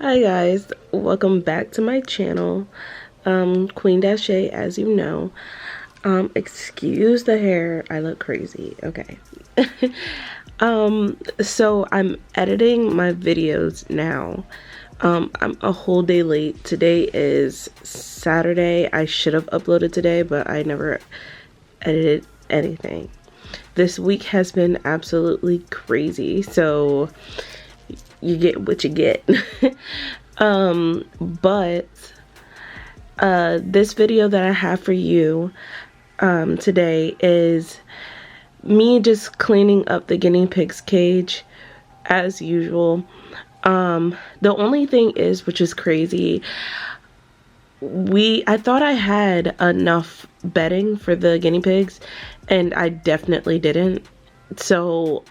Hi guys, welcome back to my channel. Queendashe, as you know. Excuse the hair, I look crazy. Okay. So I'm editing my videos now. I'm a whole day late. Today is Saturday. I should have uploaded today, but I never edited anything. This week has been absolutely crazy, so you get what you get. But this video that I have for you today is me just cleaning up the guinea pig's cage as usual. The only thing is, which is crazy, I thought I had enough bedding for the guinea pigs, and I definitely didn't. So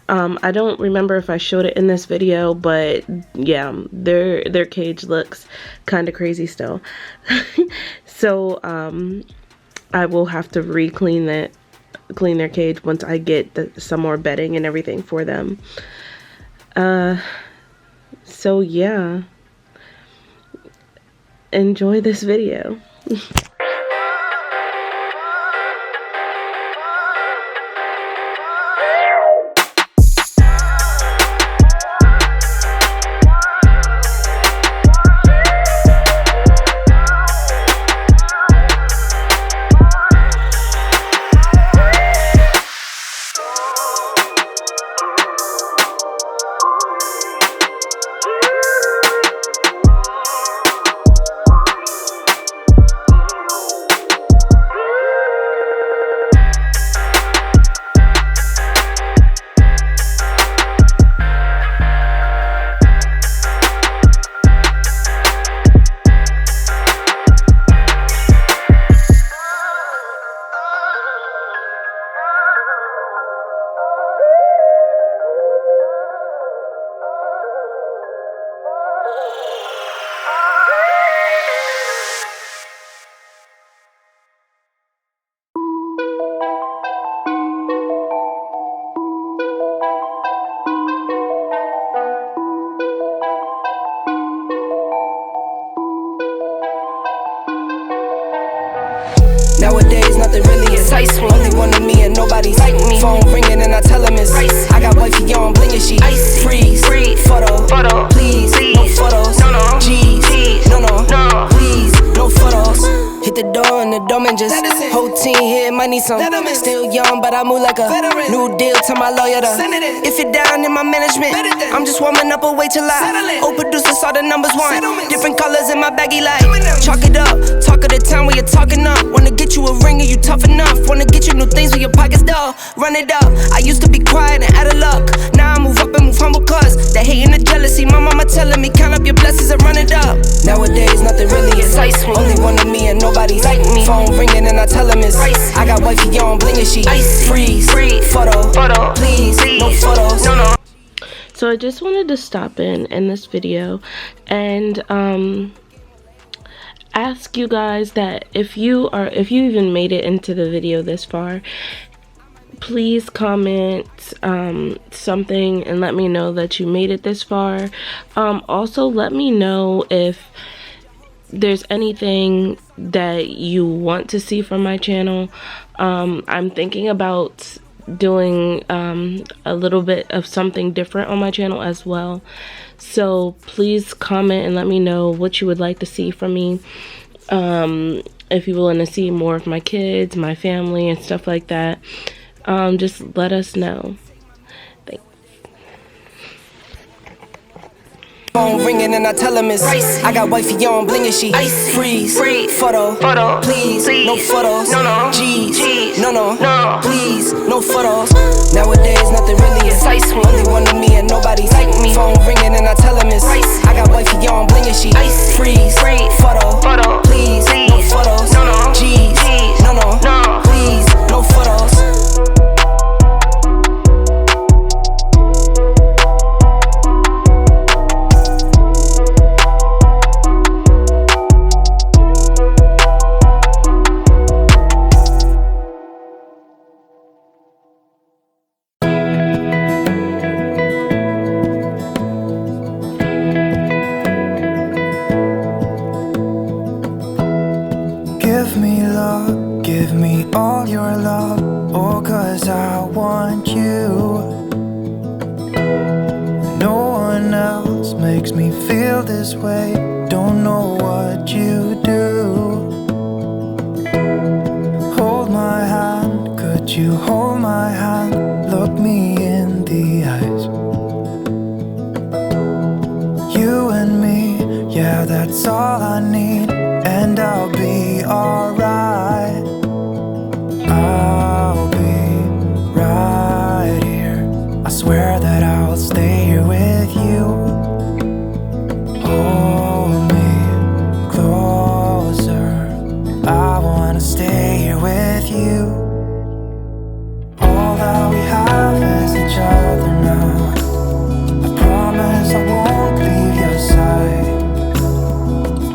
I don't remember if I showed it in this video, but yeah, their cage looks kind of crazy still. So I will have to clean their cage once I get some more bedding and everything for them. So yeah, enjoy this video. Nowadays, nothing really excites me. Only one of me and nobody's like me. Phone ringing and I tell him it's ice. I got wifey on bling and she icy. Freeze, photo, please, no photos. G's, no, please, no photos. Hit the door and the domain just whole team here, might need some. Still young, but I move like a new deal to my lawyer to. If you're down in my management, I'm just warming up, wait till I old producer saw the numbers one. Different colors in my baggy light. Chalk it up, talk of the town where you're talking up. Wanna get you a ring and you tough enough. Wanna get you new things with your pockets dull. Run it up, I used to be quiet and out of luck. Now I move up and move humble cause the hate and the jealousy. My mama telling me count up your blessings and run it up. Nowadays nothing really excites me. Only one of me and nobody's like me. Phone ringing and I tell him it's ice. I got wifey on bling and she freeze, photo, please, no photos. No. So I just wanted to stop in this video and ask you guys that if you even made it into the video this far, please comment something and let me know that you made it this far. Also let me know if there's anything that you want to see from my channel. I'm thinking about doing a little bit of something different on my channel as well, so please comment and let me know what you would like to see from me. If you want to see more of my kids, my family and stuff like that, just let us know. Thanks. Phone ringing and I tell him it's ice. I got wifey on bling and she freeze, photo, please, no photos. G's, no, please, no photos. Nowadays nothing really excites me. Only one of me and nobody's like me. Phone ringing and I tell him it's ice. I got wifey on bling and she freeze, photo, please, no photos. G's, no, please, no photos. Give me love, give me all your love. Oh, 'cause I want you. No one else makes me feel this way. Don't know what you do. Hold my hand, could you hold my hand? Look me in the eyes. You and me, yeah, that's all I need. And I'll be alright. I'll be right here. I swear that I'll stay here with you. Hold me closer. I wanna stay here with you. All that we have is each other now. I promise I won't leave your side.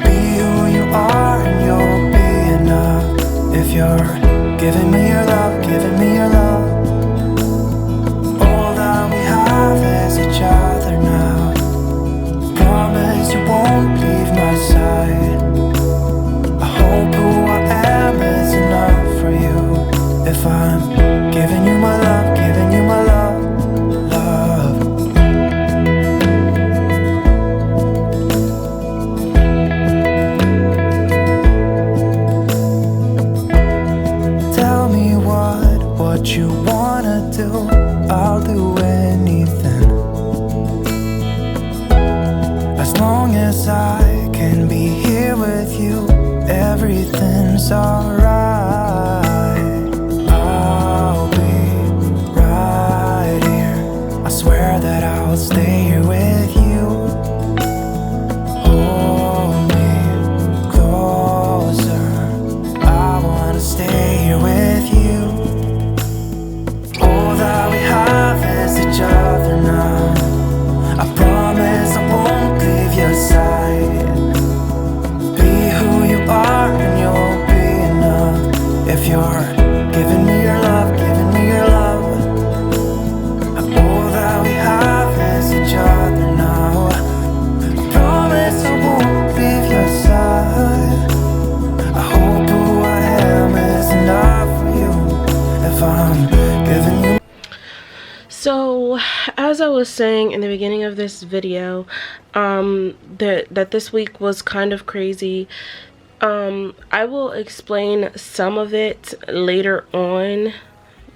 Be who you are and you'll be enough. If you're giving me your love, giving me your love. All that we have is each other now. Promise you won't leave my side. I hope who I am is enough for you. If I'm giving you my love, giving you my love, love. Tell me what you wanna do. I'll do anything. As long as I can be here with you, everything's alright. I'll be right here. I swear that I'll stay here with you. Hold me closer. I wanna stay here with you. All that we have is each other now. I promise I won't leave your side. Be who you are and you'll be enough. If you're giving me your love, giving me your love. All that we have is each other now. I promise I won't leave your side. I hope who I am is enough for you. If I'm giving you. So, as I was saying in the beginning of this video, that this week was kind of crazy. I will explain some of it later on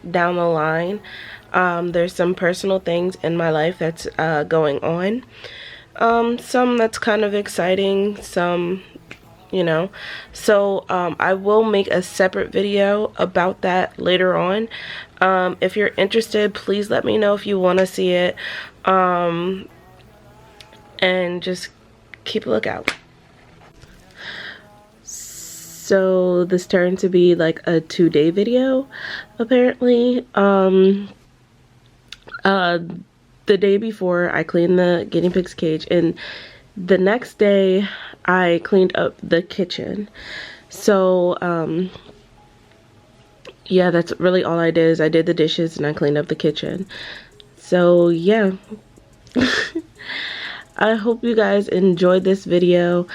down the line. There's some personal things in my life that's going on. Some that's kind of exciting, some, you know. So I will make a separate video about that later on. If you're interested, please let me know if you want to see it. And just keep a lookout. So this turned to be like a 2-day video, apparently. The day before I cleaned the guinea pig's cage, and the next day I cleaned up the kitchen. So yeah, that's really all I did. Is I did the dishes and I cleaned up the kitchen. So yeah. I hope you guys enjoyed this video.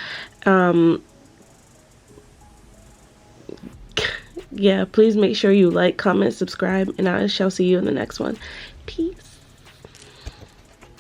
Yeah, please make sure you like, comment, subscribe, and I shall see you in the next one. Peace.